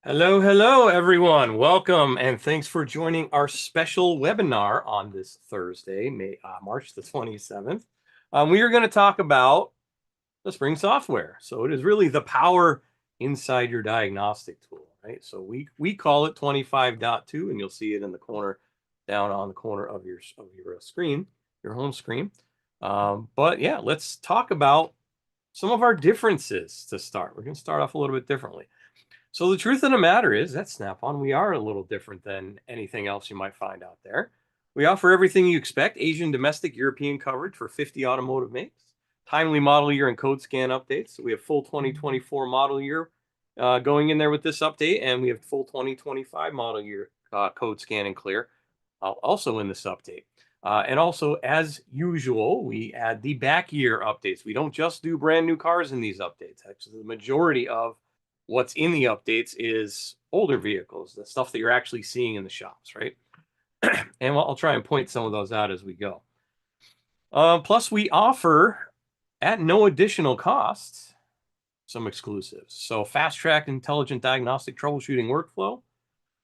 Hello, hello, everyone. Welcome and thanks for joining our special webinar on this Thursday, March the 27th. We are going to talk about the Spring software. So it is really the power inside your diagnostic tool, right? So we call it 25.2, and you'll see it in the corner, down on the corner of your screen, your home screen. But yeah, let's talk about some of our differences to start. We're going to start off a little bit differently. So the truth of the matter is that Snap-on, we are a little different than anything else you might find out there. We offer everything you expect: Asian, domestic, European coverage for 50 automotive makes, timely model year and code scan updates. So we have full 2024 model year going in there with this update, and we have full 2025 model year code scan and clear also in this update. And also, as usual, we add the back year updates. We don't just do brand new cars in these updates. Actually, the majority of what's in the updates is older vehicles, the stuff that you're actually seeing in the shops, right? And I'll try and point some of those out as we go. Plus, we offer, at no additional cost, some exclusives. So fast track intelligent diagnostic troubleshooting workflow,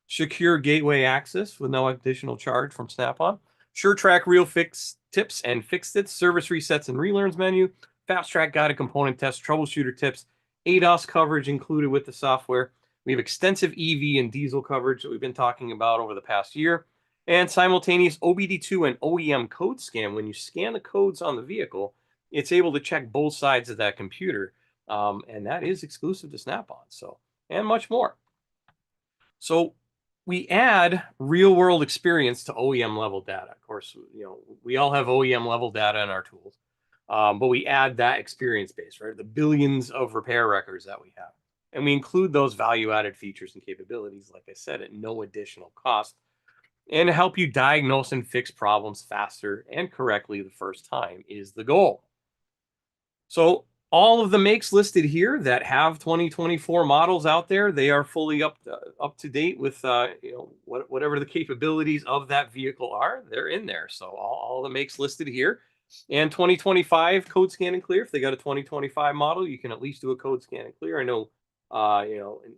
secure gateway access with no additional charge from Snap-on, SureTrack real fix tips and fixed it, service resets and relearns menu, fast track guided component test, troubleshooter tips, ADAS coverage included with the software. We have extensive EV and diesel coverage that we've been talking about over the past year, and simultaneous OBD2 and OEM code scan. When you scan the codes on the vehicle, it's able to check both sides of that computer, and that is exclusive to Snap-on. So, and much more. So we add real world experience to OEM level data. Of course, we all have OEM level data in our tools, but we add that experience base, right? The billions of repair records that we have. And we include those value added features and capabilities, like I said, at no additional cost, and to help you diagnose and fix problems faster and correctly the first time is the goal. So all of the makes listed here that have 2024 models out there, they are fully up to date with whatever the capabilities of that vehicle are. They're in there. So all the makes listed here, and 2025 code scan and clear. If they got a 2025 model, you can at least do a code scan and clear. I know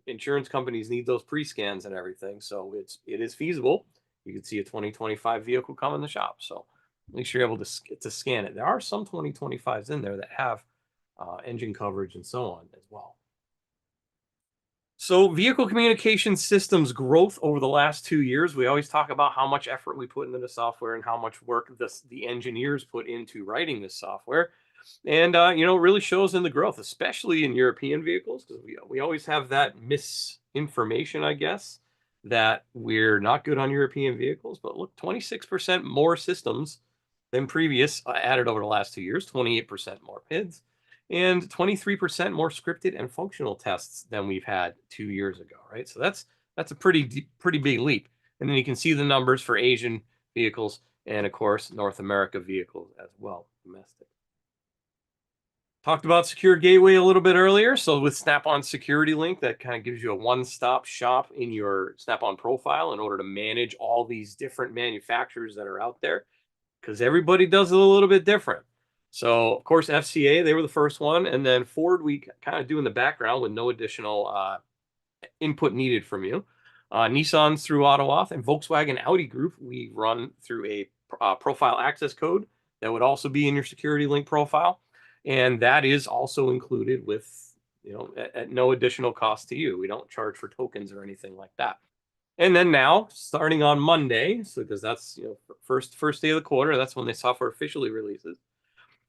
insurance companies need those pre-scans and everything, so it is feasible. You can see a 2025 vehicle come in the shop, so at least you're able to scan it. There are some 2025s in there that have engine coverage and so on as well. So vehicle communication systems growth over the last 2 years, we always talk about how much effort we put into the software and how much work the engineers put into writing this software. And, it really shows in the growth, especially in European vehicles, because we always have that misinformation, I guess, that we're not good on European vehicles. But look, 26% more systems than previous added over the last 2 years, 28% more PIDs, and 23% more scripted and functional tests than we've had 2 years ago, right? So that's a pretty big leap. And then you can see the numbers for Asian vehicles and, of course, North America vehicles as well, domestic. Talked about Secure Gateway a little bit earlier. So with Snap-on Security Link, that kind of gives you a one-stop shop in your Snap-on profile in order to manage all these different manufacturers that are out there, because everybody does it a little bit different. So, of course, FCA, they were the first one. And then Ford, we kind of do in the background with no additional input needed from you. Nissan's through AutoAuth, and Volkswagen Audi Group, we run through a profile access code that would also be in your Security Link profile. And that is also included with, at no additional cost to you. We don't charge for tokens or anything like that. And then now, starting on Monday, so because that's first day of the quarter, that's when the software officially releases.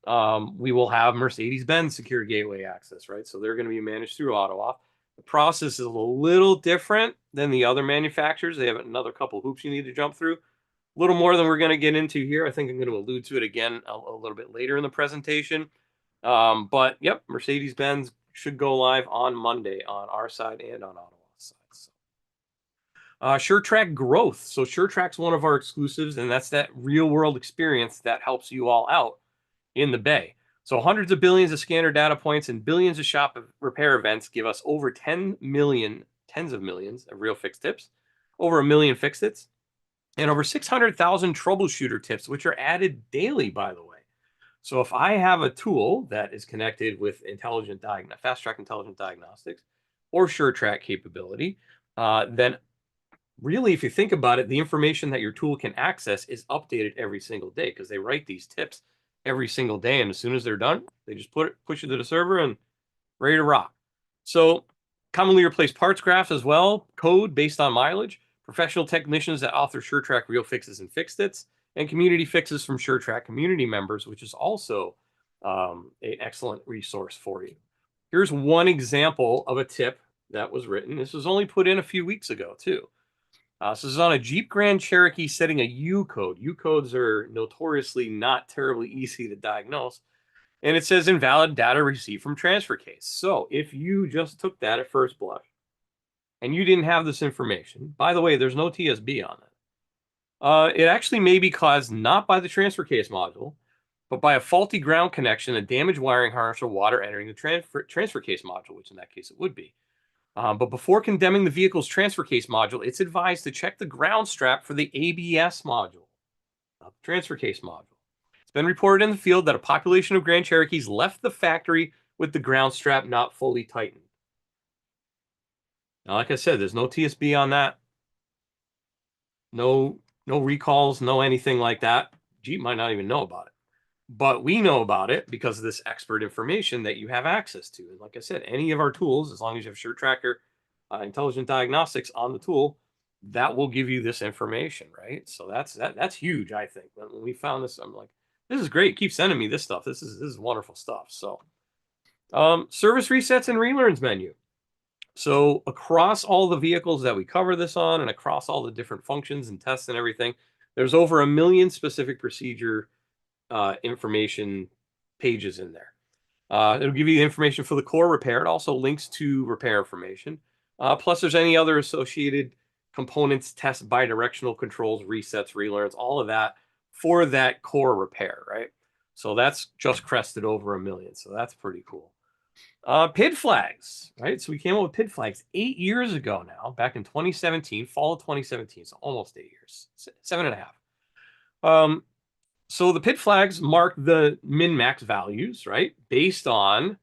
We will have Mercedes-Benz Secure Gateway access, right? So they're going to be managed through AutoAuth. The process is a little different than the other manufacturers. They have another couple hoops you need to jump through. A little more than we're going to get into here. I think I'm going to allude to it again a little bit later in the presentation. But yep, Mercedes-Benz should go live on Monday on our side and on AutoAuth's side. So. SureTrack growth. So SureTrack's one of our exclusives, and that's that real-world experience that helps you all out in the bay. So hundreds of billions of scanner data points and billions of shop repair events give us over 10 million, tens of millions of real fix tips, over 1 million fix-its, and over 600,000 troubleshooter tips, which are added daily, by the way. So if I have a tool that is connected with fast track intelligent diagnostics or SureTrack capability, then really, if you think about it, the information that your tool can access is updated every single day because they write these tips every single day. And as soon as they're done, they just push it to the server and ready to rock. So commonly replaced parts graphs as well, code based on mileage, professional technicians that author SureTrack real fixes and fixed its, and community fixes from SureTrack community members, which is also an excellent resource for you. Here's one example of a tip that was written. This was only put in a few weeks ago, too. So this is on a Jeep Grand Cherokee setting a U code. U codes are notoriously not terribly easy to diagnose. And it says invalid data received from transfer case. So if you just took that at first blush and you didn't have this information, by the way, there's no TSB on it. It actually may be caused not by the transfer case module, but by a faulty ground connection, a damaged wiring harness, or water entering the transfer case module, which in that case it would be. But before condemning the vehicle's transfer case module, it's advised to check the ground strap for the ABS module, not the transfer case module. It's been reported in the field that a population of Grand Cherokees left the factory with the ground strap not fully tightened. Now, like I said, there's no TSB on that. No recalls, no anything like that. Jeep might not even know about it. But we know about it because of this expert information that you have access to. And like I said, any of our tools, as long as you have SureTracker, Intelligent Diagnostics on the tool, that will give you this information, right? So that's huge, I think. When we found this, I'm like, this is great. Keep sending me this stuff. This is wonderful stuff. So service resets and relearns menu. So across all the vehicles that we cover this on and across all the different functions and tests and everything, there's over 1 million specific procedure information pages in there. It'll give you the information for the core repair. It also links to repair information. Plus, there's any other associated components, tests, bidirectional controls, resets, relearns, all of that for that core repair, right? So that's just crested over 1 million. So that's pretty cool. PID flags, right? So we came up with PID flags 8 years ago now, back in 2017, fall of 2017, so almost 8 years, 7.5. So the PID flags mark the min-max values, right? Based on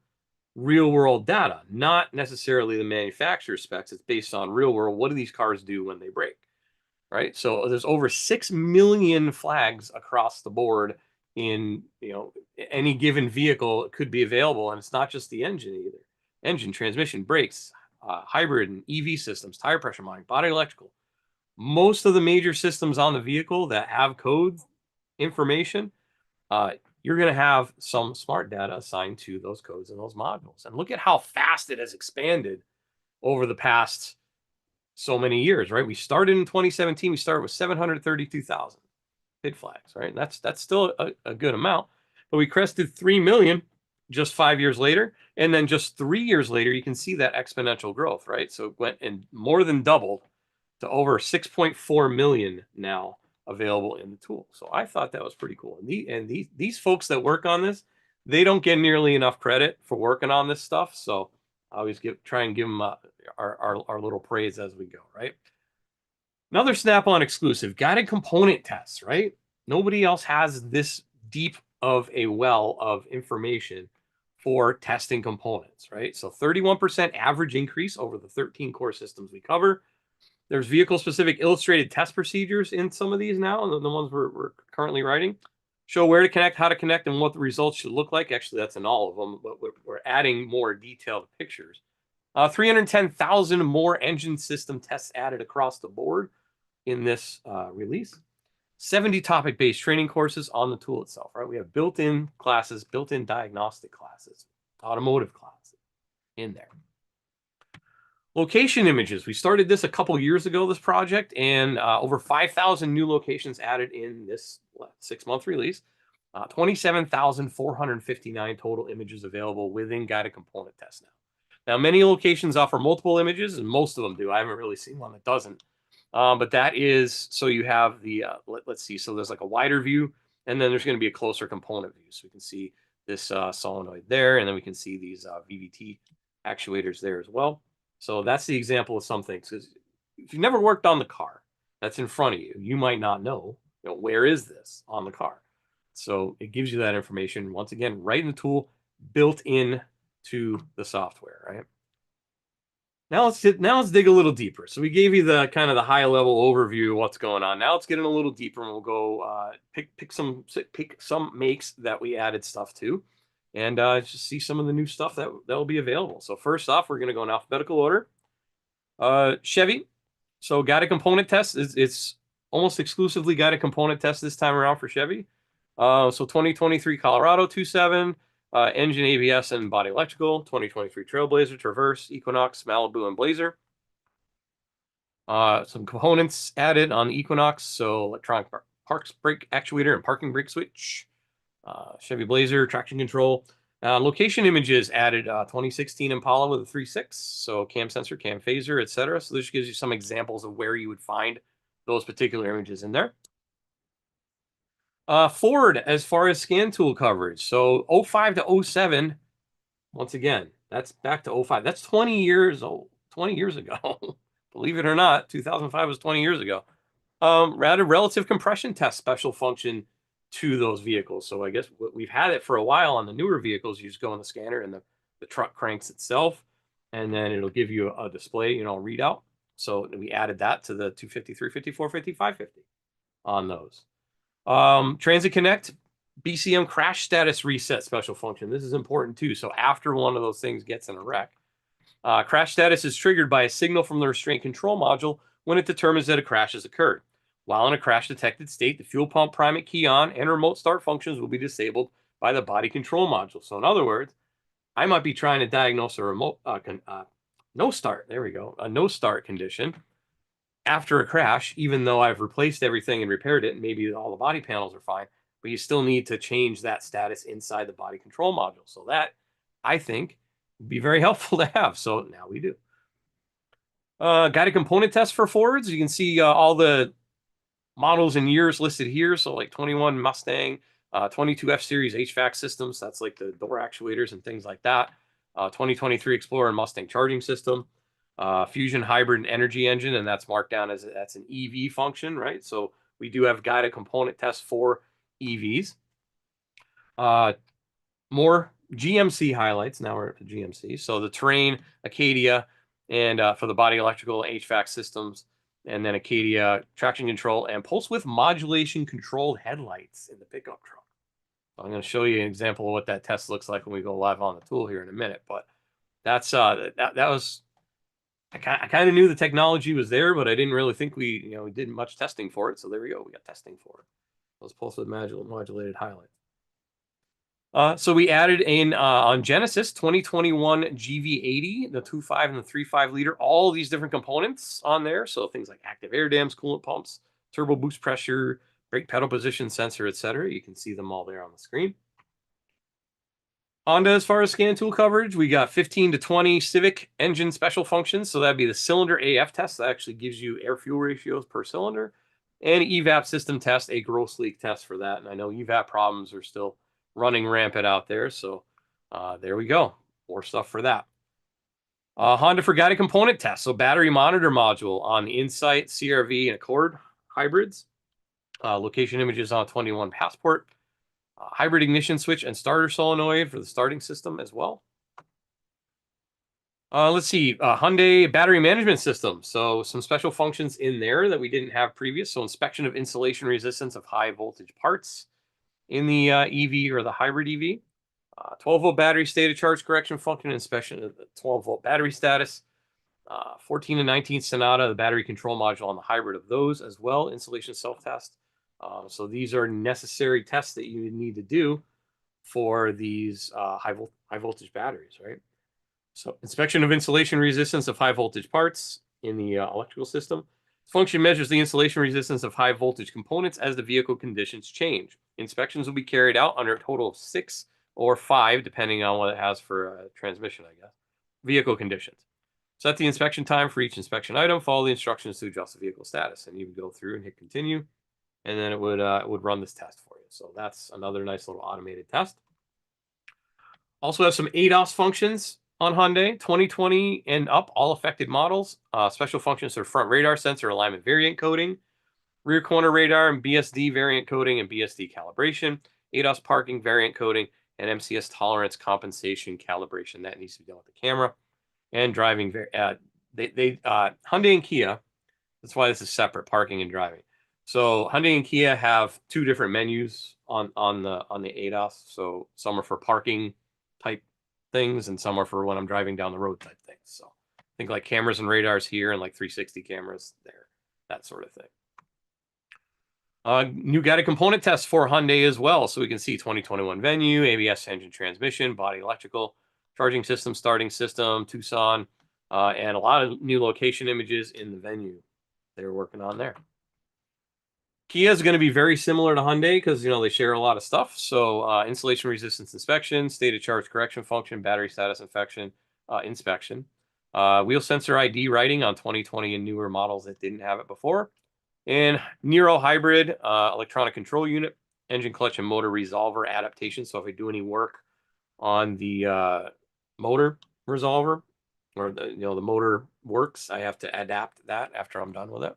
real world data, not necessarily the manufacturer specs. It's based on real world. What do these cars do when they break, right? So there's over 6 million flags across the board in, any given vehicle could be available. And it's not just the engine either. Engine, transmission, brakes, hybrid and EV systems, tire pressure monitoring, body electrical. Most of the major systems on the vehicle that have code information, you're going to have some smart data assigned to those codes and those modules. And look at how fast it has expanded over the past so many years, right? We started in 2017. We started with 732,000 PID flags, right? And that's still a good amount. But we crested 3 million just 5 years later. And then just 3 years later, you can see that exponential growth, right? So it went and more than doubled to over 6.4 million now available in the tool. So I thought that was pretty cool. And these folks that work on this, they don't get nearly enough credit for working on this stuff. So I always try and give them our little praise as we go, right? Another Snap-on exclusive, guided component tests, right? Nobody else has this deep of a well of information for testing components, right? So 31% average increase over the 13 core systems we cover. There's vehicle-specific illustrated test procedures in some of these now, the ones we're currently writing. Show where to connect, how to connect, and what the results should look like. Actually, that's in all of them, but we're adding more detailed pictures. 310,000 more engine system tests added across the board in this release. 70 topic-based training courses on the tool itself, right? We have built-in classes, built-in diagnostic classes, automotive classes in there. Location images. We started this a couple years ago, this project, and over 5,000 new locations added in this 6-month release. 27,459 total images available within guided component tests now. Now, many locations offer multiple images, and most of them do. I haven't really seen one that doesn't. But that is, so you have the, let's see, so there's like a wider view, and then there's going to be a closer component view. So we can see this solenoid there, and then we can see these VVT actuators there as well. So that's the example of some things. Because if you've never worked on the car that's in front of you, you might not know, where is this on the car. So it gives you that information, once again, right in the tool, built in to the software, right? Now let's dig a little deeper. So we gave you the kind of the high level overview of what's going on. Now let's get in a little deeper, and we'll go pick some makes that we added stuff to, and just see some of the new stuff that will be available. So first off, we're going to go in alphabetical order. Chevy. So guided component test it's almost exclusively guided component test this time around for Chevy. So 2023 Colorado 27. Engine, ABS, and body electrical. 2023 Trailblazer, Traverse, Equinox, Malibu, and Blazer. Some components added on the Equinox. So electronic parks brake actuator and parking brake switch. Chevy Blazer, traction control. Location images added 2016 Impala with a 3.6. So cam sensor, cam phaser, etc. So this gives you some examples of where you would find those particular images in there. Ford, as far as scan tool coverage. So 05 to 07, once again, that's back to 05. That's 20 years old, 20 years ago. Believe it or not, 2005 was 20 years ago. Added relative compression test special function to those vehicles. So I guess we've had it for a while on the newer vehicles. You just go in the scanner and the truck cranks itself, and then it'll give you a display, readout. So we added that to the 250, 350, 450, 550 on those. Transit Connect BCM crash status reset special function. This is important too. So after one of those things gets in a wreck, crash status is triggered by a signal from the restraint control module when it determines that a crash has occurred. While in a crash detected state, the fuel pump primate key on and remote start functions will be disabled by the body control module. So in other words, I might be trying to diagnose a remote no start. There we go. A no start condition after a crash, even though I've replaced everything and repaired it, and maybe all the body panels are fine, but you still need to change that status inside the body control module. So that, I think, would be very helpful to have. So now we do. Guided component test for Fords. You can see all the models and years listed here. So like 21 Mustang, 22 F-Series HVAC systems. That's like the door actuators and things like that. 2023 Explorer and Mustang charging system. Fusion hybrid and energy engine, and that's marked down as that's an EV function, right? So we do have guided component tests for EVs. More GMC highlights. Now we're at the GMC. So the Terrain, Acadia, and for the body electrical HVAC systems, and then Acadia traction control and pulse width modulation controlled headlights in the pickup truck. So I'm going to show you an example of what that test looks like when we go live on the tool here in a minute. But that's that was. I kind of knew the technology was there, but I didn't really think we did much testing for it. So there we go. We got testing for it. Those pulse width modulated highlights. So we added in on Genesis 2021 GV80, the 2.5 and the 3.5 liter, all these different components on there. So things like active air dams, coolant pumps, turbo boost pressure, brake pedal position sensor, etc. You can see them all there on the screen. Honda, as far as scan tool coverage, we got 15 to 20 Civic engine special functions. So that'd be the cylinder AF test. That actually gives you air fuel ratios per cylinder. And EVAP system test, a gross leak test for that. And I know EVAP problems are still running rampant out there. So there we go. More stuff for that. Honda for guided component test. So battery monitor module on the Insight, CRV, and Accord hybrids. Location images on 21 Passport. Hybrid ignition switch and starter solenoid for the starting system as well. Let's see, Hyundai battery management system. So some special functions in there that we didn't have previous. So inspection of insulation resistance of high voltage parts in the EV or the hybrid EV. 12-volt battery state of charge correction function, inspection of the 12-volt battery status. 14 and 19 Sonata, the battery control module on the hybrid of those as well. Insulation self-test. So these are necessary tests that you need to do for these high voltage batteries, right? So inspection of insulation resistance of high voltage parts in the electrical system. Function measures the insulation resistance of high voltage components as the vehicle conditions change. Inspections will be carried out under a total of 6 or 5, depending on what it has for transmission, I guess. Vehicle conditions. Set the inspection time for each inspection item. Follow the instructions to adjust the vehicle status. And you would go through and hit continue. And then it would run this test for you. So that's another nice little automated test. Also have some ADAS functions on Hyundai, 2020 and up, all affected models. Special functions are front radar sensor alignment variant coding, rear corner radar and BSD variant coding and BSD calibration, ADAS parking variant coding, and MCS tolerance compensation calibration. That needs to be done with the camera. And driving Hyundai and Kia. That's why this is separate, parking and driving. So Hyundai and Kia have two different menus on the ADAS. So some are for parking type things, and some are for when I'm driving down the road type things. So think like cameras and radars here, and like 360 cameras there, that sort of thing. New guided component tests for Hyundai as well. So we can see 2021 venue, ABS engine transmission, body electrical, charging system, starting system, Tucson, and a lot of new location images in the venue they're working on there. Kia is going to be very similar to Hyundai because, they share a lot of stuff. So insulation resistance inspection, state of charge correction function, battery status inspection. Wheel sensor ID writing on 2020 and newer models that didn't have it before. And Nero hybrid electronic control unit, engine clutch and motor resolver adaptation. So if I do any work on the motor resolver, or the motor works, I have to adapt that after I'm done with it.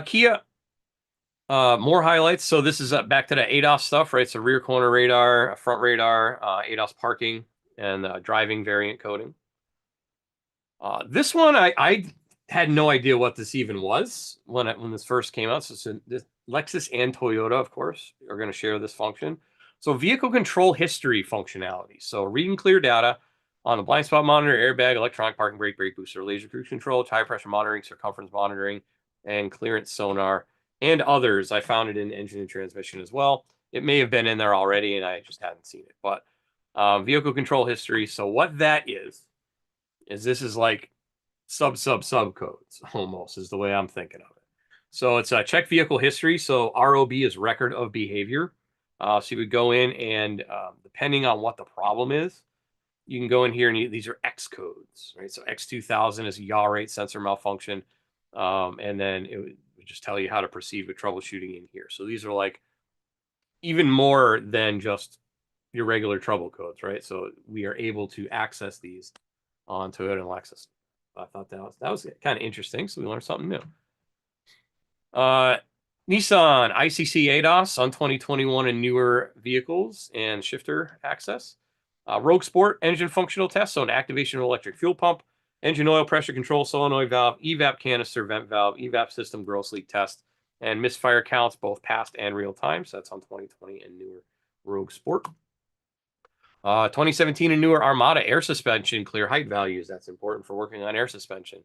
Kia, more highlights. So this is back to the ADAS stuff, right? So rear corner radar, front radar, ADAS parking, and driving variant coding. This one, I had no idea what this even was when this first came out. So this Lexus and Toyota, of course, are going to share this function. So vehicle control history functionality. So read and clear data on the blind spot monitor, airbag, electronic parking brake, brake booster, laser cruise control, tire pressure monitoring, circumference monitoring, and clearance sonar, and others. I found it in engine and transmission as well. It may have been in there already, and I just hadn't seen it. But vehicle control history. So what that is this is like sub codes almost, is the way I'm thinking of it. So it's a check vehicle history. So ROB is record of behavior. So you would go in and depending on what the problem is, you can go in here and these are X codes, right? So X2000 is a yaw rate sensor malfunction. And then it would just tell you how to proceed with troubleshooting in here. So these are like even more than just your regular trouble codes, right? So we are able to access these on Toyota and Lexus. I thought that was kind of interesting. So we learned something new. Nissan ICC ADAS on 2021 and newer vehicles and shifter access. Rogue Sport engine functional test. So an activation of electric fuel pump, engine oil pressure control, solenoid valve, evap canister, vent valve, evap system, gross leak test, and misfire counts, both past and real time. So that's on 2020 and newer Rogue Sport. 2017 and newer Armada air suspension, clear height values. That's important for working on air suspension.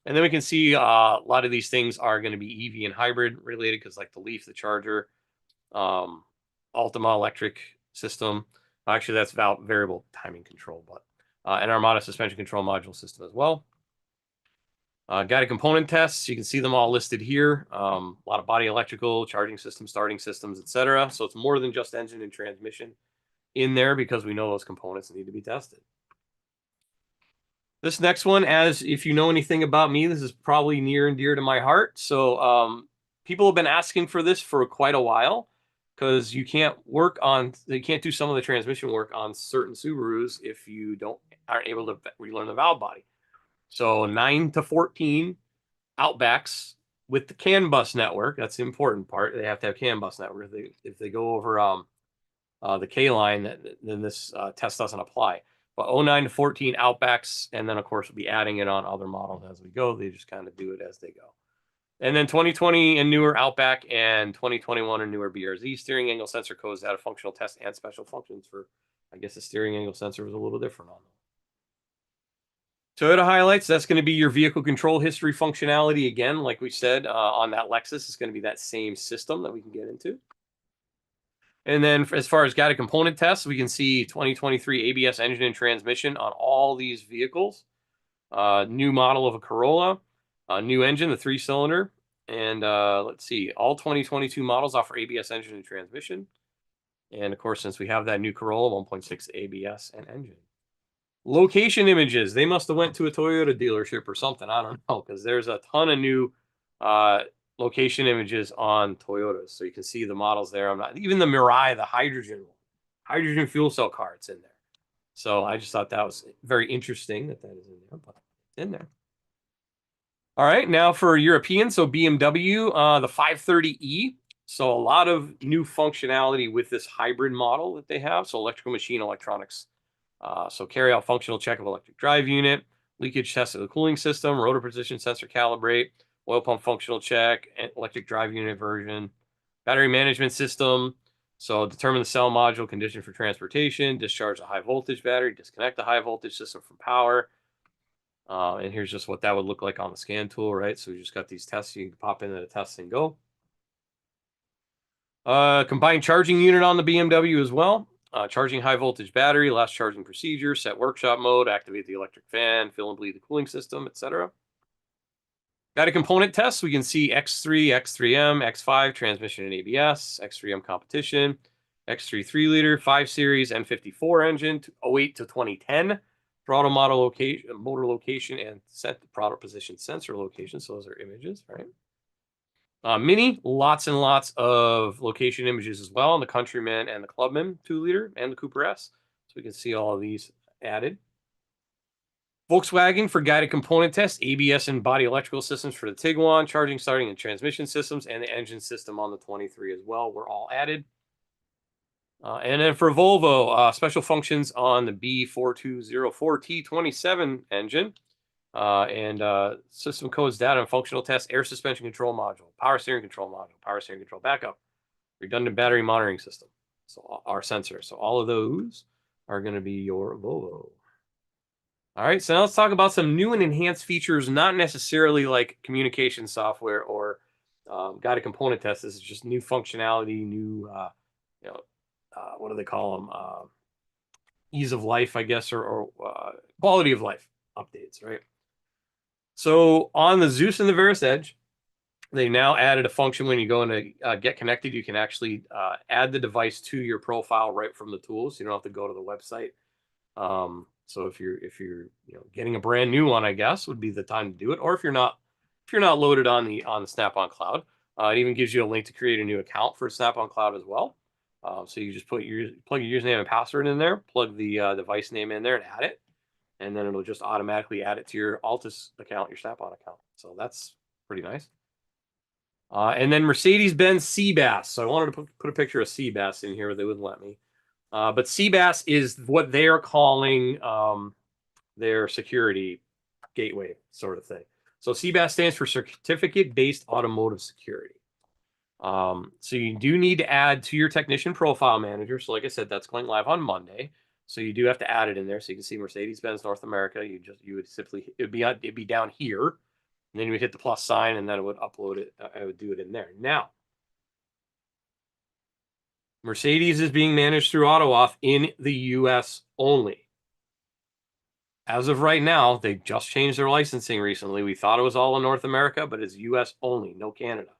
And then we can see a lot of these things are going to be EV and hybrid related because like the Leaf, the Charger, Altima electric system. Actually, that's variable timing control, but and Armada suspension control module system as well. Guided component tests. You can see them all listed here. A lot of body electrical, charging systems, starting systems, etc. So it's more than just engine and transmission in there because we know those components need to be tested. This next one, as if you know anything about me, this is probably near and dear to my heart. So people have been asking for this for quite a while because you can't do some of the transmission work on certain Subarus if you aren't able to relearn the valve body. So 9 to 14 Outbacks with the CAN bus network. That's the important part. They have to have CAN bus network. If they go over the K line, then this test doesn't apply. But 09 to 14 Outbacks, and then of course we'll be adding it on other models as we go. They just kind of do it as they go. And then 2020 and newer Outback and 2021 and newer BRZ steering angle sensor codes out of functional test and special functions for, I guess the steering angle sensor was a little different on them. Toyota highlights, that's going to be your vehicle control history functionality again. Like we said, on that Lexus, it's going to be that same system that we can get into. And then as far as guided component tests, we can see 2023 ABS engine and transmission on all these vehicles. New model of a Corolla, new engine, the 3-cylinder. And let's see, all 2022 models offer ABS engine and transmission. And of course, since we have that new Corolla, 1.6 ABS and engine. Location images, they must have went to a Toyota dealership or something. I don't know, because there's a ton of new location images on Toyotas. So you can see the models there. Even the Mirai, the hydrogen fuel cell car, it's in there. So I just thought that was very interesting that is in there, but it's in there. All right, now for European, so BMW, the 530e. So a lot of new functionality with this hybrid model that they have. So electrical machine electronics. So carry out functional check of electric drive unit, leakage test of the cooling system, rotor position sensor calibrate, oil pump functional check, electric drive unit version, battery management system. So determine the cell module condition for transportation, discharge a high voltage battery, disconnect the high voltage system from power. And here's just what that would look like on the scan tool, right? So we just got these tests. You can pop into the test and go. Combined charging unit on the BMW as well. Charging high voltage battery, last charging procedure, set workshop mode, activate the electric fan, fill and bleed the cooling system, etc. Got a component test. We can see X3, X3M, X5 transmission and ABS, X3M competition, X3 3-liter, 5 Series, N54 engine, 08 to 2010, throttle model location, motor location, and set the throttle position sensor location. So those are images, right? Mini, lots and lots of location images as well on the Countryman and the Clubman 2-liter and the Cooper S. So we can see all of these added. Volkswagen for guided component test, ABS and body electrical systems for the Tiguan, charging, starting, and transmission systems, and the engine system on the 23 as well were all added. And then for Volvo, special functions on the B4204T27 engine, and system codes, data, and functional tests, air suspension control module, power steering control backup, redundant battery monitoring system, so our sensor. So all of those are going to be your Volvo. All right, so now let's talk about some new and enhanced features, not necessarily like communication software or guided component tests. This is just new functionality, new, what do they call them? Ease of life, I guess, or quality of life updates, right? So on the Zeus and the Veris Edge, they now added a function when you go into get connected. You can actually add the device to your profile right from the tools. You don't have to go to the website. So if you're getting a brand new one, I guess would be the time to do it. Or if you're not loaded on the Snap-on Cloud, it even gives you a link to create a new account for Snap-on Cloud as well. So you just plug your username and password in there, plug the device name in there, and add it, and then it'll just automatically add it to your Altus account, your Snap-on account. So that's pretty nice. And then Mercedes-Benz CEBAS. So I wanted to put a picture of CEBAS in here, but they wouldn't let me. But CEBAS is what they are calling their security gateway sort of thing. So CEBAS stands for Certificate-Based Automotive Security. So you do need to add to your technician profile manager. So like I said, that's going live on Monday. So you do have to add it in there. So you can see Mercedes-Benz North America. You would simply, it'd be down here, and then you would hit the plus sign, and then it would upload it. I would do it in there. Now, Mercedes is being managed through AutoAuth in the US only. As of right now, they just changed their licensing recently. We thought it was all in North America, but it's US only, no Canada.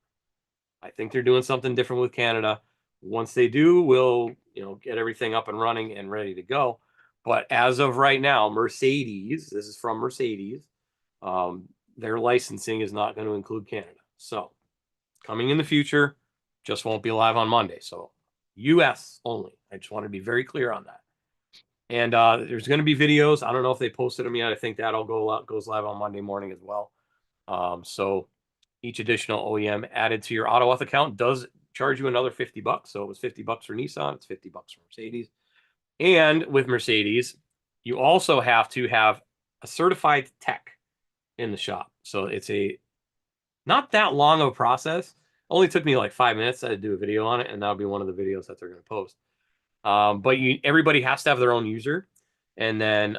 I think they're doing something different with Canada. Once they do, we'll get everything up and running and ready to go. But as of right now, Mercedes, this is from Mercedes, their licensing is not going to include Canada. So coming in the future, just won't be live on Monday. So US only. I just want to be very clear on that. And there's going to be videos. I don't know if they posted them yet. I think that all goes live on Monday morning as well. So each additional OEM added to your AutoAuth account does charge you another $50. So it was $50 for Nissan. It's $50 for Mercedes. And with Mercedes, you also have to have a certified tech in the shop. So it's not that long of a process. Only took me like 5 minutes to do a video on it, and that'll be one of the videos that they're going to post. But everybody has to have their own user, and then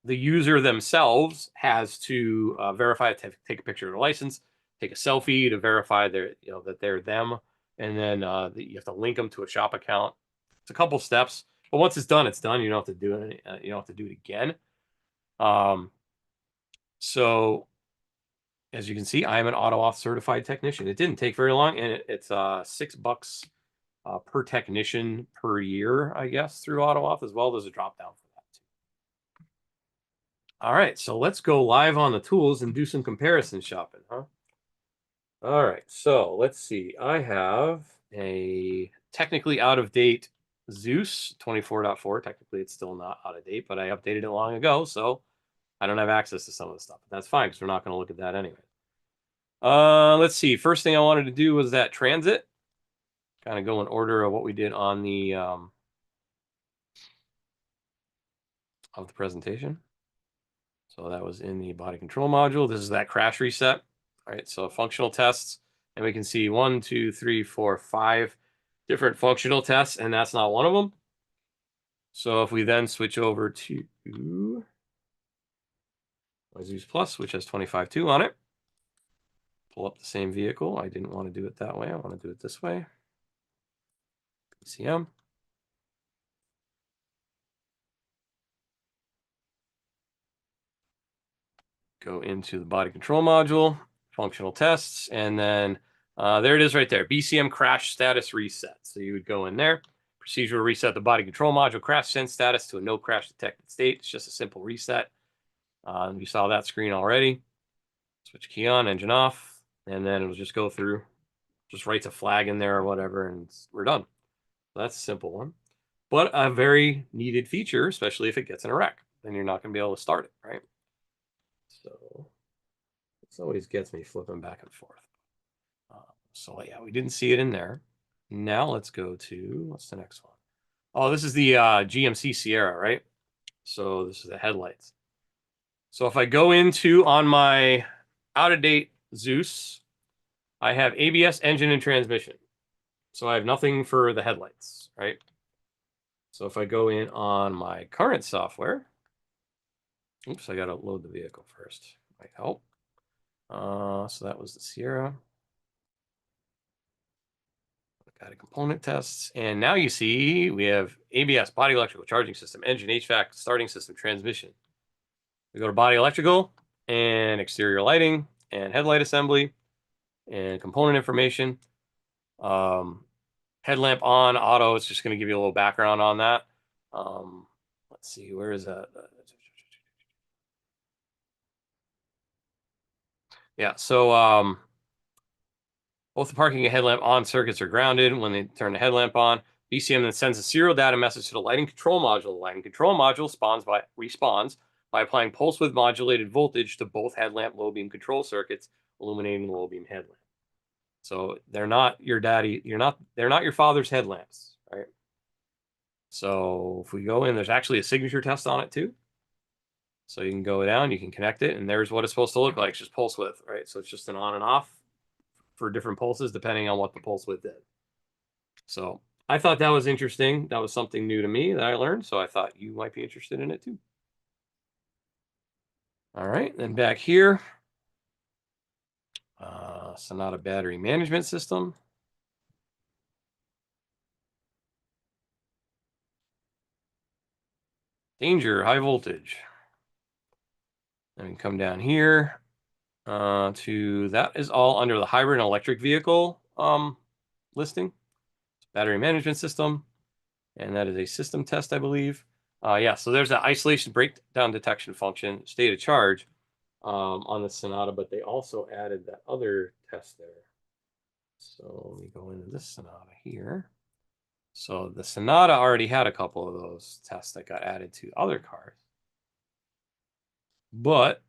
the user themselves has to verify, take a picture of their license, take a selfie to verify that they're them, and then you have to link them to a shop account. It's a couple steps, but once it's done, it's done. You don't have to do it. You don't have to do it again. So as you can see, I am an AutoAuth certified technician. It didn't take very long, and it's $6 per technician per year, I guess, through AutoAuth as well. There's a drop down for that too. All right, so let's go live on the tools and do some comparison shopping, huh? All right, so let's see. I have a technically out of date Zeus 24.4. Technically, it's still not out of date, but I updated it long ago, so I don't have access to some of the stuff. But that's fine because we're not going to look at that anyway. Let's see. First thing I wanted to do was that transit. Kind of go in order of what we did on the of the presentation. So that was in the body control module. This is that crash reset. All right, so functional tests, and we can see 1, 2, 3, 4, 5 different functional tests, and that's not one of them. So if we then switch over to Zeus Plus, which has 25.2 on it, pull up the same vehicle. I didn't want to do it that way. I want to do it this way. PCM. Go into the body control module, functional tests, and then there it is right there, BCM crash status reset. So you would go in there, procedural reset the body control module crash sense status to a no crash detected state. It's just a simple reset. You saw that screen already. Switch key on, engine off, and then it'll just go through, just writes a flag in there or whatever, and we're done. So that's a simple one, but a very needed feature, especially if it gets in a wreck. Then you're not going to be able to start it, right? So this always gets me flipping back and forth. So yeah, we didn't see it in there. Now let's go to, what's the next one? Oh, this is the GMC Sierra, right? So this is the headlights. So if I go into, on my out-of-date Zeus, I have ABS, engine, and transmission. So I have nothing for the headlights, right? So if I go in on my current software, oops, I got to load the vehicle first. Might help. So that was the Sierra. Got a component tests, and now you see we have ABS, body electrical, charging system, engine, HVAC, starting system, transmission. We go to body electrical and exterior lighting and headlight assembly and component information. Headlamp on, auto. It's just going to give you a little background on that. Let's see, where is that? Yeah, so both the parking and headlamp on circuits are grounded. When they turn the headlamp on, BCM then sends a serial data message to the lighting control module. The lighting control module responds by applying pulse width modulated voltage to both headlamp low beam control circuits, illuminating the low beam headlamp. So they're not your daddy. They're not your father's headlamps, right? So if we go in, there's actually a signature test on it too. So you can go down, you can connect it, and there's what it's supposed to look like. It's just pulse width, right? So it's just an on and off for different pulses depending on what the pulse width is. So I thought that was interesting. That was something new to me that I learned. So I thought you might be interested in it too. All right, then back here, Sonata battery management system. Danger, high voltage. And we come down here to, that is all under the hybrid and electric vehicle listing. Battery management system. And that is a system test, I believe. Yeah, so there's that isolation breakdown detection function, state of charge on the Sonata, but they also added that other test there. So let me go into this Sonata here. So the Sonata already had a couple of those tests that got added to other cars. But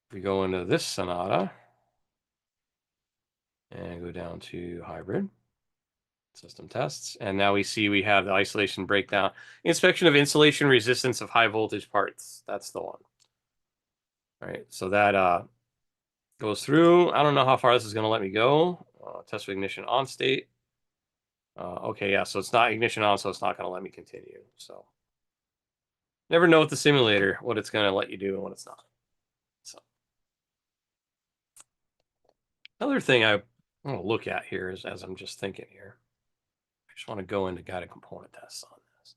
if we go into this Sonata and go down to hybrid, system tests, and now we see we have the isolation breakdown, inspection of insulation resistance of high voltage parts. That's the one. All right, so that goes through. I don't know how far this is going to let me go. Test with ignition on state. Okay, yeah, so it's not ignition on, so it's not going to let me continue. So never know with the simulator what it's going to let you do and what it's not. So another thing I want to look at here is, as I'm just thinking here, I just want to go into guided component tests on this.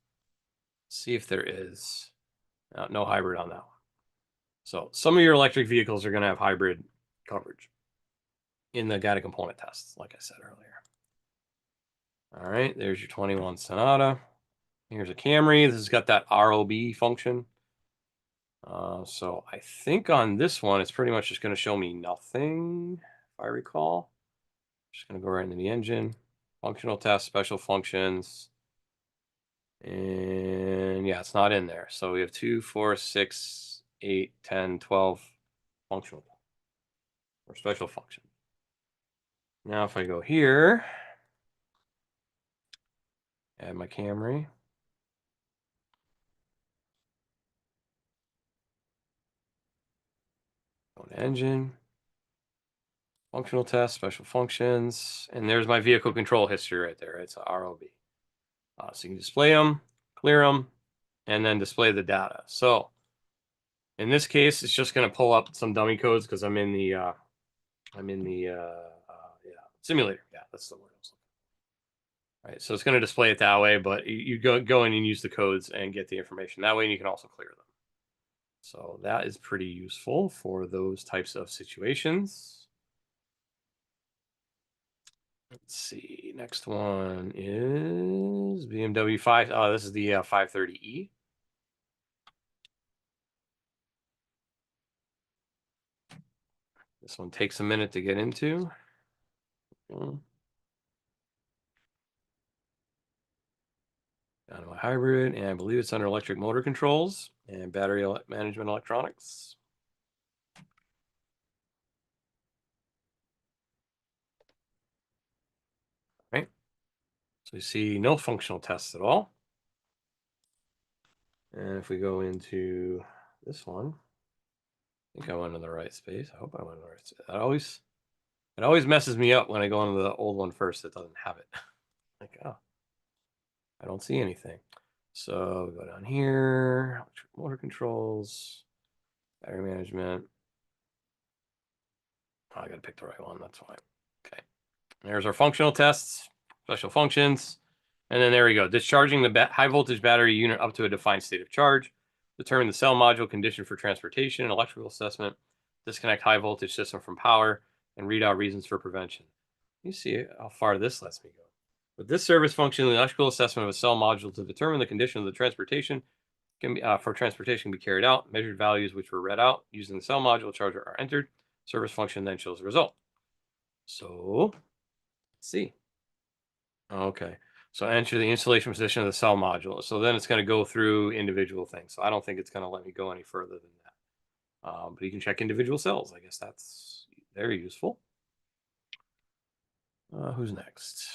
See if there is no hybrid on that one. So some of your electric vehicles are going to have hybrid coverage in the guided component tests, like I said earlier. All right, there's your 21 Sonata. Here's a Camry. This has got that ROB function. So I think on this one, it's pretty much just going to show me nothing, if I recall. Just going to go right into the engine, functional test, special functions. And yeah, it's not in there. So we have 2, 4, 6, 8, 10, 12 functional or special function. Now if I go here, add my Camry. Engine, functional test, special functions, and there's my vehicle control history right there. It's a ROV. So you can display them, clear them, and then display the data. So in this case, it's just going to pull up some dummy codes because I'm in the simulator. Yeah, that's the word I was looking for. Right, so it's going to display it that way, but you go in and use the codes and get the information that way, and you can also clear them. So that is pretty useful for those types of situations. Let's see. Next one is BMW 5. Oh, this is the 530e. This one takes a minute to get into. Down to my hybrid, and I believe it's under electric motor controls and battery management electronics. Right. So you see no functional tests at all. And if we go into this one, I think I went in the right space. I hope I went in the right space. It always messes me up when I go into the old one first. It doesn't have it. Like, oh, I don't see anything. So go down here, electric motor controls, battery management. Oh, I got to pick the right one. That's why. Okay. There's our functional tests, special functions. And then there we go. Discharging the high voltage battery unit up to a defined state of charge. Determine the cell module condition for transportation, electrical assessment. Disconnect high voltage system from power and read out reasons for prevention. You see how far this lets me go. With this service function, the electrical assessment of a cell module to determine the condition of the transportation can be can be carried out. Measured values which were read out using the cell module charger are entered. Service function then shows the result. So let's see. Okay. So enter the installation position of the cell module. So then it's going to go through individual things. So I don't think it's going to let me go any further than that. But you can check individual cells. I guess that's very useful. Who's next?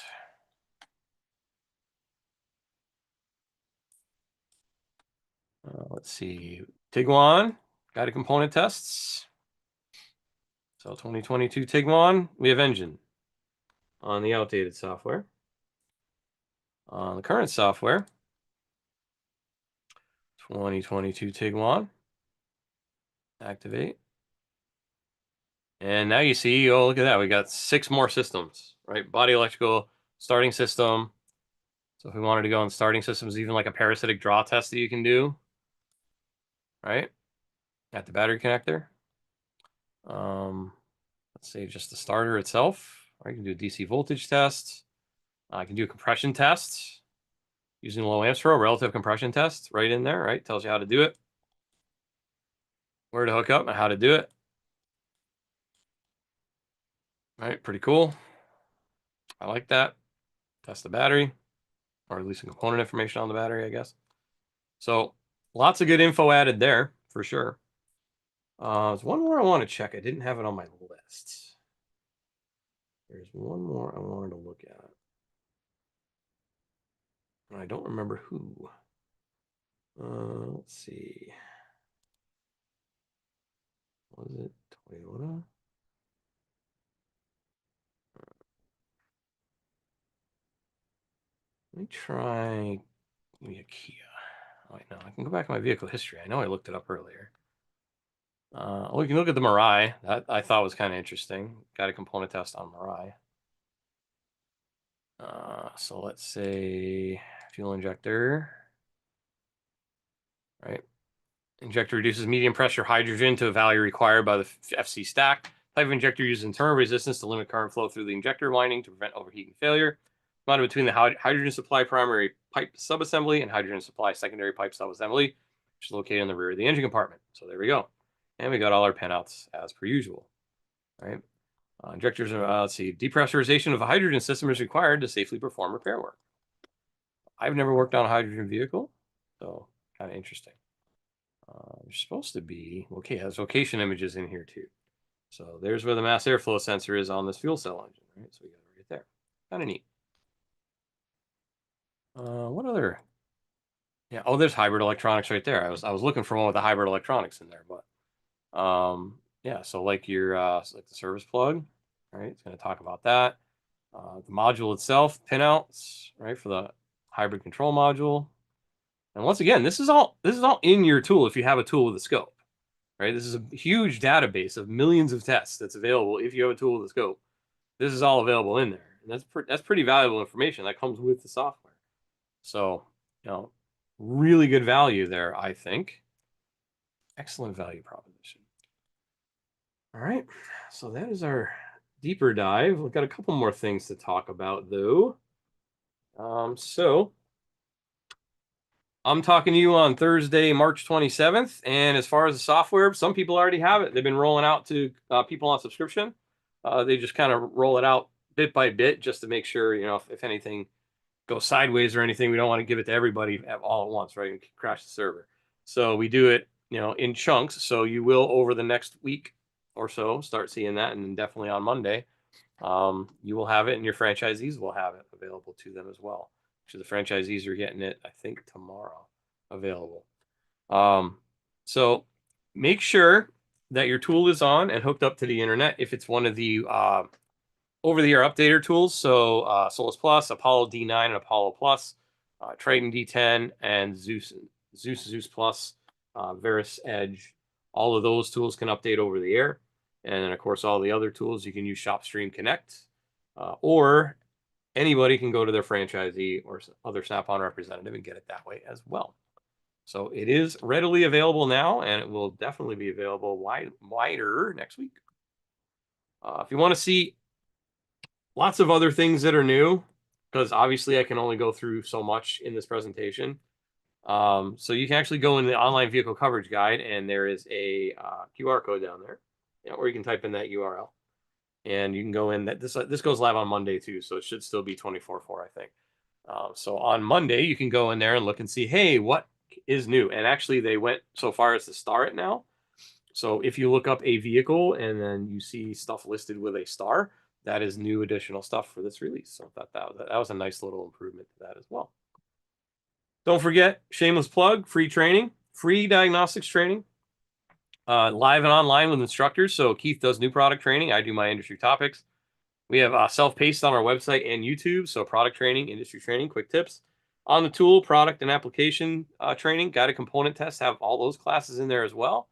Let's see. Tiguan, guided component tests. So 2022 Tiguan, we have engine on the outdated software. On the current software, 2022 Tiguan, activate. And now you see, oh, look at that. We got 6 more systems, right? Body electrical, starting system. So if we wanted to go on starting systems, even like a parasitic draw test that you can do, right? At the battery connector. Let's say just the starter itself. Or you can do a DC voltage test. I can do a compression test using low amps for a relative compression test right in there, right? Tells you how to do it, where to hook up, and how to do it. Right, pretty cool. I like that. Test the battery, or at least some component information on the battery, I guess. So lots of good info added there for sure. There's one more I want to check. I didn't have it on my list. There's one more I wanted to look at. I don't remember who. Let's see. Was it Toyota? Let me try maybe a Kia. Oh, wait, no, I can go back to my vehicle history. I know I looked it up earlier. We can look at the Mirai. That I thought was kind of interesting. Got a component test on Mirai. So let's say fuel injector. Right. Injector reduces medium pressure hydrogen to a value required by the FC stack. Type of injector uses internal resistance to limit current flow through the injector lining to prevent overheating failure. Mounted between the hydrogen supply primary pipe subassembly and hydrogen supply secondary pipe subassembly, which is located in the rear of the engine compartment. So there we go. And we got all our pinouts as per usual. Right. Injectors are, let's see, depressurization of a hydrogen system is required to safely perform repair work. I've never worked on a hydrogen vehicle, so kind of interesting. There's supposed to be, okay, it has location images in here too. So there's where the mass airflow sensor is on this fuel cell engine, right? So we got it right there. Kind of neat. What other? Yeah, oh, there's hybrid electronics right there. I was looking for one with the hybrid electronics in there, but yeah, so like your like the service plug, right? It's going to talk about that. The module itself, pinouts, right, for the hybrid control module. And once again, this is all in your tool if you have a tool with a scope, right? This is a huge database of millions of tests that's available if you have a tool with a scope. This is all available in there, and that's pretty valuable information that comes with the software. So, really good value there, I think. Excellent value proposition. All right, so that is our deeper dive. We've got a couple more things to talk about, though. So I'm talking to you on Thursday, March 27th. And as far as the software, some people already have it. They've been rolling out to people on subscription. They just kind of roll it out bit by bit just to make sure, if anything goes sideways or anything, we don't want to give it to everybody all at once, right? And crash the server. So we do it, in chunks. So you will, over the next week or so, start seeing that. And then definitely on Monday, you will have it, and your franchisees will have it available to them as well. Actually, the franchisees are getting it, I think, tomorrow available. So make sure that your tool is on and hooked up to the internet if it's one of the over-the-air updater tools. So Solus Plus, Apollo D9 and Apollo Plus, Triton D10, and Zeus Plus, Verus Edge. All of those tools can update over the air. And then, of course, all the other tools, you can use ShopStream Connect, or anybody can go to their franchisee or other Snap-on representative and get it that way as well. So it is readily available now, and it will definitely be available wider next week. If you want to see lots of other things that are new, because obviously I can only go through so much in this presentation. So you can actually go in the online vehicle coverage guide, and there is a QR code down there, or you can type in that URL, and you can go in. That this goes live on Monday too, so it should still be 24/4, I think. So on Monday, you can go in there and look and see, hey, what is new? And actually, they went so far as to star it now. So if you look up a vehicle and then you see stuff listed with a star, that is new additional stuff for this release. So I thought that was a nice little improvement to that as well. Don't forget, shameless plug, free training, free diagnostics training, live and online with instructors. So Keith does new product training. I do my industry topics. We have self-paced on our website and YouTube. So product training, industry training, quick tips. On the tool, product and application training, guided component tests, have all those classes in there as well.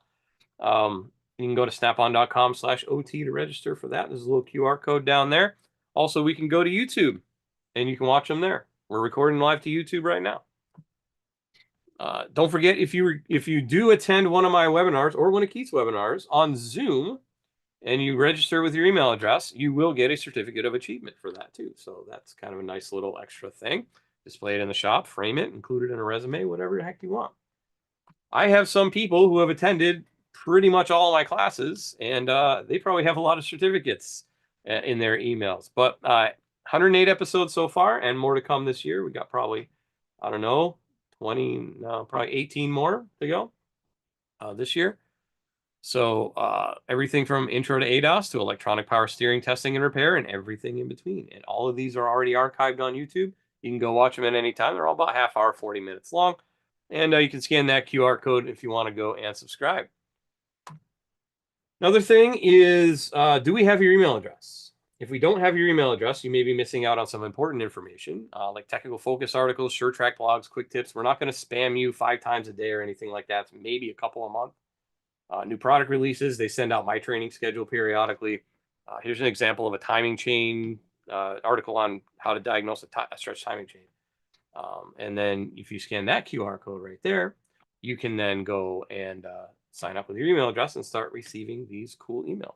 You can go to snapon.com/OT to register for that. There's a little QR code down there. Also, we can go to YouTube and you can watch them there. We're recording live to YouTube right now. Don't forget, if you do attend one of my webinars or one of Keith's webinars on Zoom and you register with your email address, you will get a certificate of achievement for that too. So that's kind of a nice little extra thing. Display it in the shop, frame it, include it in a resume, whatever the heck you want. I have some people who have attended pretty much all my classes, and they probably have a lot of certificates in their emails. But 108 episodes so far, and more to come this year. We got probably, I don't know, probably 18 more to go this year. So everything from intro to ADAS to electronic power steering testing and repair, and everything in between. And all of these are already archived on YouTube. You can go watch them at any time. They're all about half hour, 40 minutes long. And you can scan that QR code if you want to go and subscribe. Another thing is, do we have your email address? If we don't have your email address, you may be missing out on some important information, like technical focus articles, SureTrack blogs, quick tips. We're not going to spam you 5 times a day or anything like that. It's maybe a couple a month. New product releases, they send out my training schedule periodically. Here's an example of a timing chain article on how to diagnose a stretch timing chain. And then if you scan that QR code right there, you can then go and sign up with your email address and start receiving these cool emails.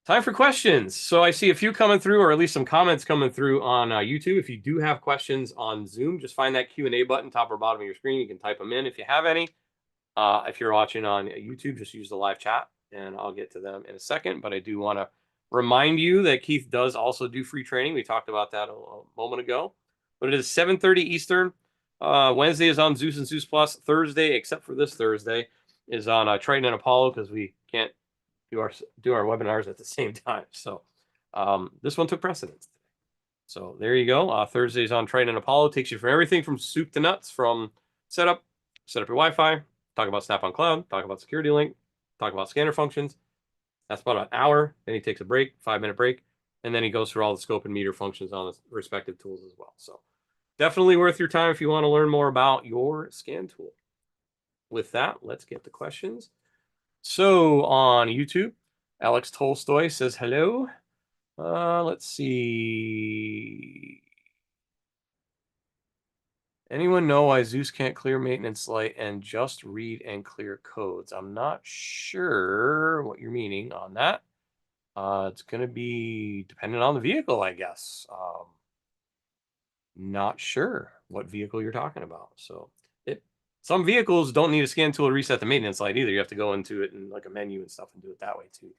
Time for questions. So I see a few coming through, or at least some comments coming through on YouTube. If you do have questions on Zoom, just find that Q&A button top or bottom of your screen. You can type them in if you have any. If you're watching on YouTube, just use the live chat, and I'll get to them in a second. But I do want to remind you that Keith does also do free training. We talked about that a moment ago. But it is 7:30 Eastern. Wednesday is on Zeus and Zeus Plus. Thursday, except for this Thursday, is on Triton and Apollo, because we can't do our webinars at the same time. So this one took precedence. So there you go. Thursday's on Triton and Apollo. Takes you from everything from soup to nuts, from set up your Wi-Fi, talk about Snap-on Cloud, talk about Security Link, talk about scanner functions. That's about an hour. Then he takes a break, 5-minute break, and then he goes through all the scope and meter functions on the respective tools as well. So definitely worth your time if you want to learn more about your scan tool. With that, let's get the questions. So on YouTube, Alex Tolstoy says hello. Let's see. Anyone know why Zeus can't clear maintenance light and just read and clear codes? I'm not sure what you're meaning on that. It's going to be dependent on the vehicle, I guess. Not sure what vehicle you're talking about. So some vehicles don't need a scan tool to reset the maintenance light either. You have to go into it in like a menu and stuff and do it that way too.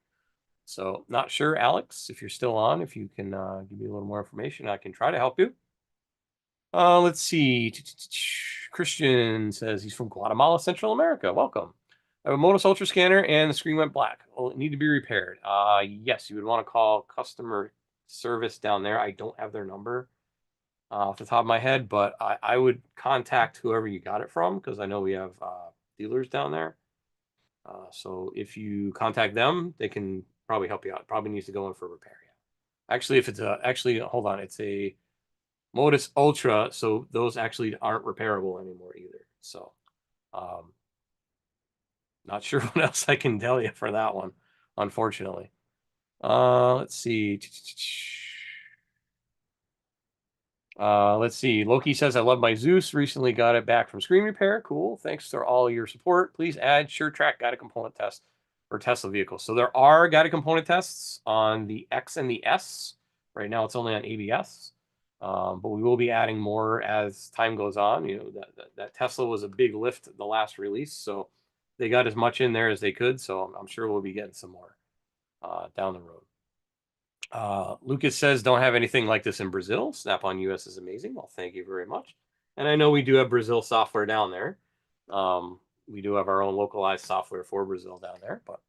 So not sure, Alex, if you're still on, if you can give me a little more information, I can try to help you. Let's see. Christian says he's from Guatemala, Central America. Welcome. I have a Modus Ultra scanner and the screen went black. Will it need to be repaired? Yes, you would want to call customer service down there. I don't have their number off the top of my head, but I would contact whoever you got it from because I know we have dealers down there. So if you contact them, they can probably help you out. It probably needs to go in for repair. Yeah. Actually, if it's hold on, it's a Modus Ultra, so those actually aren't repairable anymore either. So, not sure what else I can tell you for that one, unfortunately. Let's see. Let's see. Loki says, I love my Zeus. Recently got it back from screen repair. Cool. Thanks for all your support. Please add SureTrack guided component test for Tesla vehicles. So there are guided component tests on the X and the S. Right now it's only on ABS. But we will be adding more as time goes on. You know, that Tesla was a big lift at the last release. So they got as much in there as they could. So I'm sure we'll be getting some more down the road. Lucas says, don't have anything like this in Brazil. Snap-on US is amazing. Well, thank you very much. And I know we do have Brazil software down there. We do have our own localized software for Brazil down there, but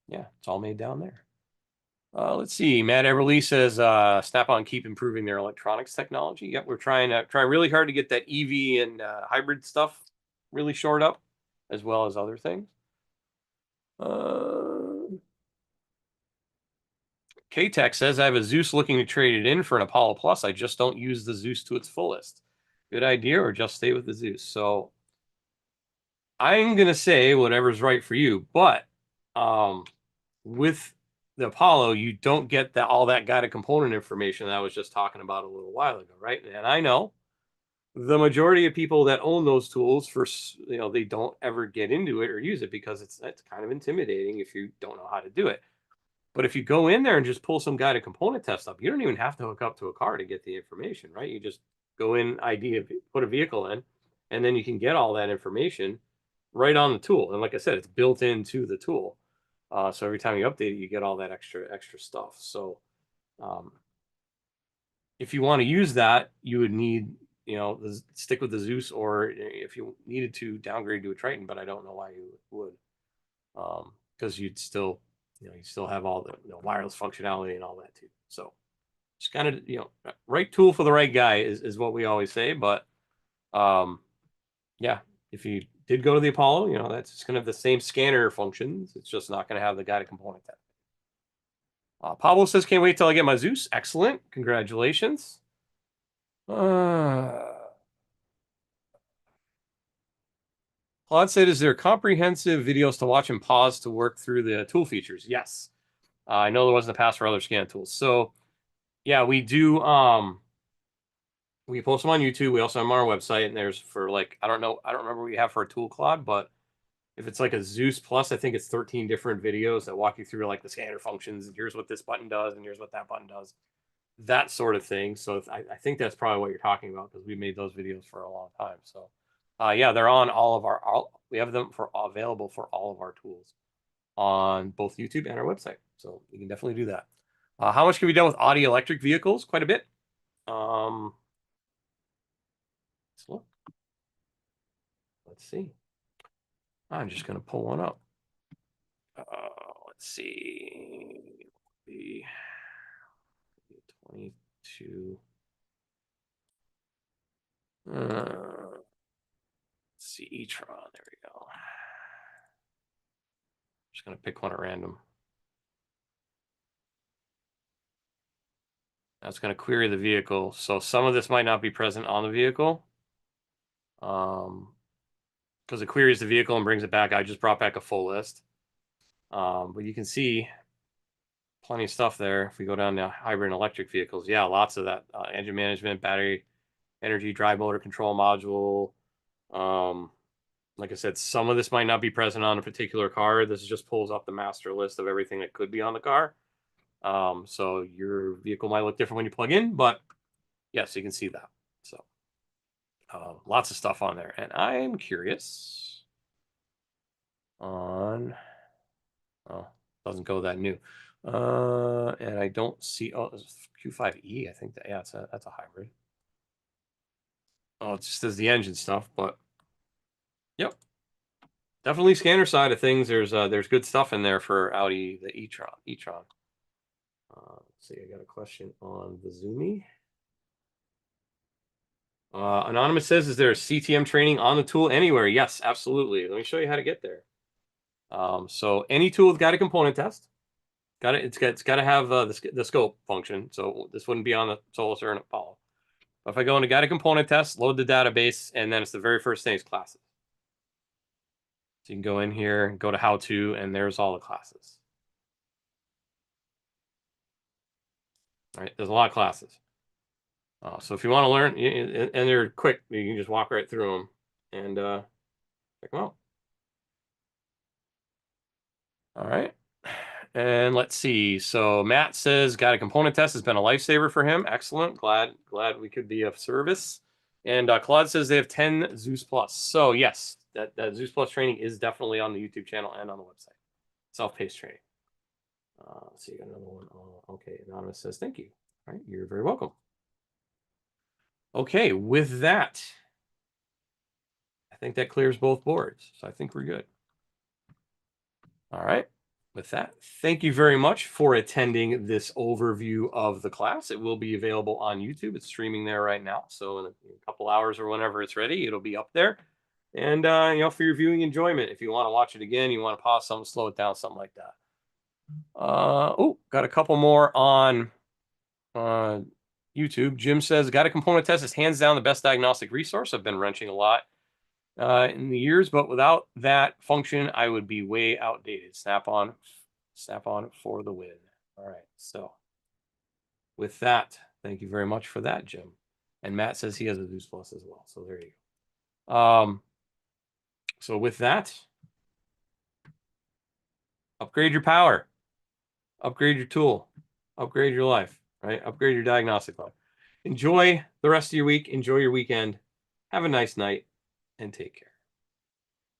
yeah, it's all made down there. Let's see. Matt Everly says, Snap-on keep improving their electronics technology. Yep, we're trying really hard to get that EV and hybrid stuff really shored up, as well as other things. K-Tech says, I have a Zeus looking to trade it in for an Apollo Plus. I just don't use the Zeus to its fullest. Good idea, or just stay with the Zeus? So I'm going to say whatever's right for you. But with the Apollo, you don't get all that guided component information that I was just talking about a little while ago, right? And I know the majority of people that own those tools, they don't ever get into it or use it because it's kind of intimidating if you don't know how to do it. But if you go in there and just pull some guided component test up, you don't even have to hook up to a car to get the information, right? You just go in, put a vehicle in, and then you can get all that information right on the tool. And like I said, it's built into the tool. So every time you update it, you get all that extra stuff. So if you want to use that, you would need, stick with the Zeus, or if you needed to downgrade to a Triton, but I don't know why you would. Because you'd still you still have all the wireless functionality and all that too. So just kind of, right tool for the right guy is what we always say. But yeah, if you did go to the Apollo, that's just going to have the same scanner functions. It's just not going to have the guided component test. Pablo says, can't wait till I get my Zeus. Excellent. Congratulations. Claude said, is there comprehensive videos to watch and pause to work through the tool features? Yes. I know there wasn't a pass for other scan tools. So yeah, we do. We post them on YouTube. We also have them on our website, and there's for I don't remember what we have for a tool, Claude, but if it's like a Zeus Plus, I think it's 13 different videos that walk you through the scanner functions, and here's what this button does, and here's what that button does, that sort of thing. So I think that's probably what you're talking about, because we made those videos for a long time. So yeah, they're on we have them available for all of our tools on both YouTube and our website. So you can definitely do that. How much can be done with Audi electric vehicles? Quite a bit. Let's look. Let's see. I'm just going to pull one up. Let's see. The 22. Let's see. E-tron. There we go. just going to pick one at random. That's going to query the vehicle. So some of this might not be present on the vehicle. Because it queries the vehicle and brings it back. I just brought back a full list. But you can see plenty of stuff there. If we go down to hybrid and electric vehicles, yeah, lots of that. Engine management, battery, energy, drive motor control module. Like I said, some of this might not be present on a particular car. This just pulls up the master list of everything that could be on the car. So your vehicle might look different when you plug in, but yes, you can see that. So lots of stuff on there. And I'm curious on, oh, doesn't go that new. And I don't see, oh, Q5E, I think that, yeah, that's a hybrid. Oh, it just says the engine stuff, but yep. Definitely scanner side of things. There's good stuff in there for Audi, the e-tron. Let's see, I got a question on the Zoomy. Anonymous says, is there a CTM training on the tool anywhere? Yes, absolutely. Let me show you how to get there. So any tool has got a component test. It's got to have the scope function. So this wouldn't be on the Solus or an Apollo. But if I go into got a component test, load the database, and then it's the very first thing is classes. So you can go in here, go to how to, and there's all the classes. All right, there's a lot of classes. So if you want to learn, and they're quick, you can just walk right through them and check them out. All right. And let's see. So Matt says, got a component test has been a lifesaver for him. Excellent. Glad we could be of service. And Claude says they have 10 Zeus Plus. So yes, that Zeus Plus training is definitely on the YouTube channel and on the website. Self-paced training. So you got another one. Okay, Anonymous says, thank you. All right, you're very welcome. Okay, with that, I think that clears both boards. So I think we're good. All right. With that, thank you very much for attending this overview of the class. It will be available on YouTube. It's streaming there right now. So in a couple hours or whenever it's ready, it'll be up there. And, for your viewing enjoyment, if you want to watch it again, you want to pause something, slow it down, something like that. Got a couple more on YouTube. Jim says, got a component test is hands down the best diagnostic resource. I've been wrenching a lot in the years, but without that function, I would be way outdated. Snap on for the win. All right. So with that, thank you very much for that, Jim. And Matt says he has a Zeus Plus as well. So there you go. So with that, upgrade your power, upgrade your tool, upgrade your life, right? Upgrade your diagnostic life. Enjoy the rest of your week. Enjoy your weekend. Have a nice night and take care.